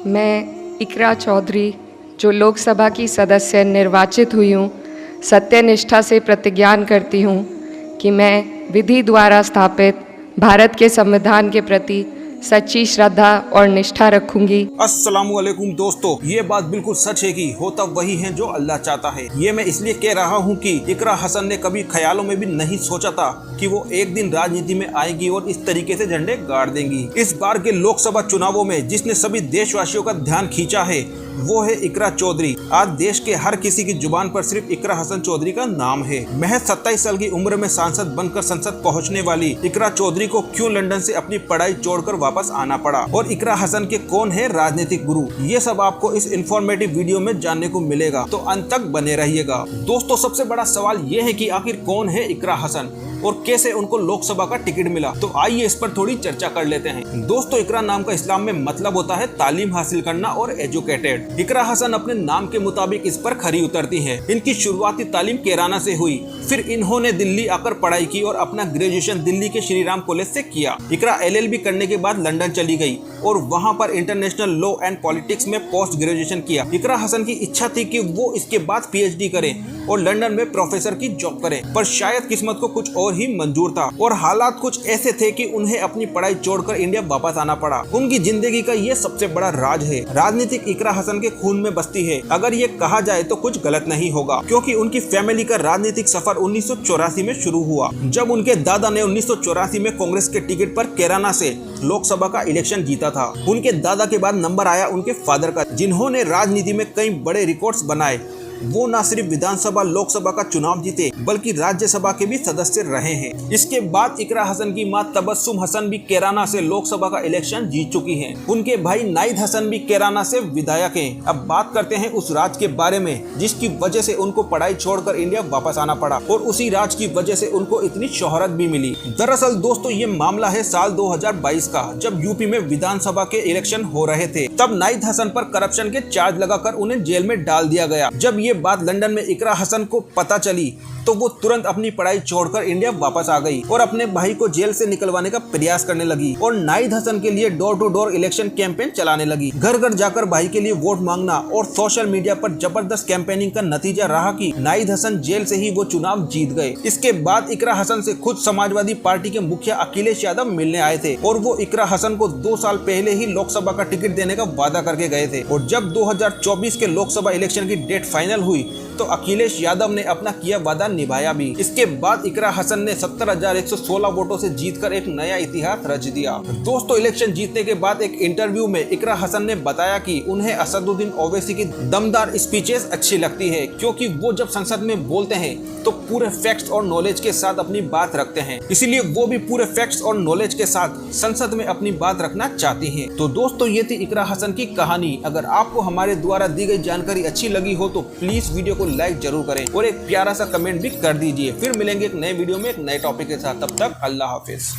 मैं इकरा चौधरी, जो लोकसभा की सदस्य निर्वाचित हुई हूँ, सत्यनिष्ठा से प्रतिज्ञान करती हूँ कि मैं विधि द्वारा स्थापित भारत के संविधान के प्रति सच्ची श्रद्धा और निष्ठा रखूंगी। अस्सलामुअलैकुम दोस्तों, ये बात बिल्कुल सच है कि होता वही है जो अल्लाह चाहता है। ये मैं इसलिए कह रहा हूँ कि इकरा हसन ने कभी ख्यालों में भी नहीं सोचा था कि वो एक दिन राजनीति में आएगी और इस तरीके से झंडे गाड़ देंगी। इस बार के लोकसभा चुनावों में जिसने सभी देशवासियों का ध्यान खींचा है वो है इकरा चौधरी। आज देश के हर किसी की जुबान पर सिर्फ इकरा हसन चौधरी का नाम है। महज 27 साल की उम्र में सांसद बनकर संसद पहुंचने वाली इकरा चौधरी को क्यों लंदन से अपनी पढ़ाई छोड़कर वापस आना पड़ा और इकरा हसन के कौन है राजनीतिक गुरु, ये सब आपको इस इंफॉर्मेटिव वीडियो में जानने को मिलेगा, तो अंत तक बने रहिएगा। दोस्तों, सबसे बड़ा सवाल ये है कि आखिर कौन है इकरा हसन और कैसे उनको लोकसभा का टिकट मिला, तो आइए इस पर थोड़ी चर्चा कर लेते हैं। दोस्तों, इकरा नाम का इस्लाम में मतलब होता है तालीम हासिल करना और एजुकेटेड। इकरा हसन अपने नाम के मुताबिक इस पर खरी उतरती है। इनकी शुरुआती तालीम केराना से हुई, फिर इन्होंने दिल्ली आकर पढ़ाई की और अपना ग्रेजुएशन दिल्ली के श्री राम कॉलेज से किया। इकरा LLB करने के बाद लंदन चली गई और वहां पर इंटरनेशनल लॉ एंड पॉलिटिक्स में पोस्ट ग्रेजुएशन किया। इकरा हसन की इच्छा थी कि वो इसके बाद PhD करें और लंदन में प्रोफेसर की जॉब करें, पर शायद किस्मत को कुछ और ही मंजूर था और हालात कुछ ऐसे थे कि उन्हें अपनी पढ़ाई छोड़कर इंडिया वापस आना पड़ा। उनकी जिंदगी का ये सबसे बड़ा राज है। राजनीतिक इकरा हसन के खून में बसती है, अगर ये कहा जाए तो कुछ गलत नहीं होगा, क्योंकि उनकी फैमिली का राजनीतिक सफर 1984 में शुरू हुआ, जब उनके दादा ने 1984 में कांग्रेस के टिकट पर केराना से लोकसभा का इलेक्शन जीता था। उनके दादा के बाद नंबर आया उनके फादर का, जिन्होंने राजनीति में कई बड़े रिकॉर्ड्स बनाए। वो न सिर्फ विधानसभा लोकसभा का चुनाव जीते बल्कि राज्यसभा के भी सदस्य रहे हैं। इसके बाद इकरा हसन की मां तबस्सुम हसन भी केराना से लोकसभा का इलेक्शन जीत चुकी हैं। उनके भाई नाइद हसन भी केराना से विधायक हैं। अब बात करते हैं उस राज के बारे में जिसकी वजह से उनको पढ़ाई छोड़कर इंडिया वापस आना पड़ा और उसी राज की वजह से उनको इतनी शोहरत भी मिली। दरअसल दोस्तों, ये मामला है साल 2022 का, जब यूपी में विधानसभा के इलेक्शन हो रहे थे। तब नाइद हसन पर करप्शन के चार्ज लगाकर उन्हें जेल में डाल दिया गया। जब ये बात लंदन में इकरा हसन को पता चली तो वो तुरंत अपनी पढ़ाई छोड़कर इंडिया वापस आ गई और अपने भाई को जेल से निकलवाने का प्रयास करने लगी और नाइद हसन के लिए door to door election campaign चलाने लगी। घर घर जाकर भाई के लिए वोट मांगना और सोशल मीडिया पर जबरदस्त कैंपेनिंग का नतीजा रहा कि नाइद हसन जेल से ही वो चुनाव जीत गए। इसके बाद इकरा हसन से खुद समाजवादी पार्टी के मुखिया अखिलेश यादव मिलने आए थे और वो इकरा हसन को 2 साल पहले ही लोकसभा का टिकट देने का वादा करके गए थे। और जब 2024 के लोकसभा इलेक्शन की डेट फाइनल हुई तो अखिलेश यादव ने अपना किया वादा निभाया भी। इसके बाद इकरा हसन ने 70,116 वोटों से जीतकर एक नया इतिहास रच दिया। दोस्तों, इलेक्शन जीतने के बाद एक इंटरव्यू में इकरा हसन ने बताया कि उन्हें असदुद्दीन ओवैसी की दमदार स्पीचेस अच्छी लगती है, क्योंकि वो जब संसद में बोलते हैं तो पूरे फैक्ट्स और नॉलेज के साथ अपनी बात रखते हैं, इसीलिए वो भी पूरे फैक्ट्स और नॉलेज के साथ संसद में अपनी बात रखना चाहती हैं। तो दोस्तों, ये थी इकरा हसन की कहानी। अगर आपको हमारे द्वारा दी गई जानकारी अच्छी लगी हो तो प्लीज वीडियो को लाइक जरूर करें और एक प्यारा सा कमेंट भी कर दीजिए। फिर मिलेंगे एक नए वीडियो में एक नए टॉपिक के साथ। तब तक अल्लाह हाफिज।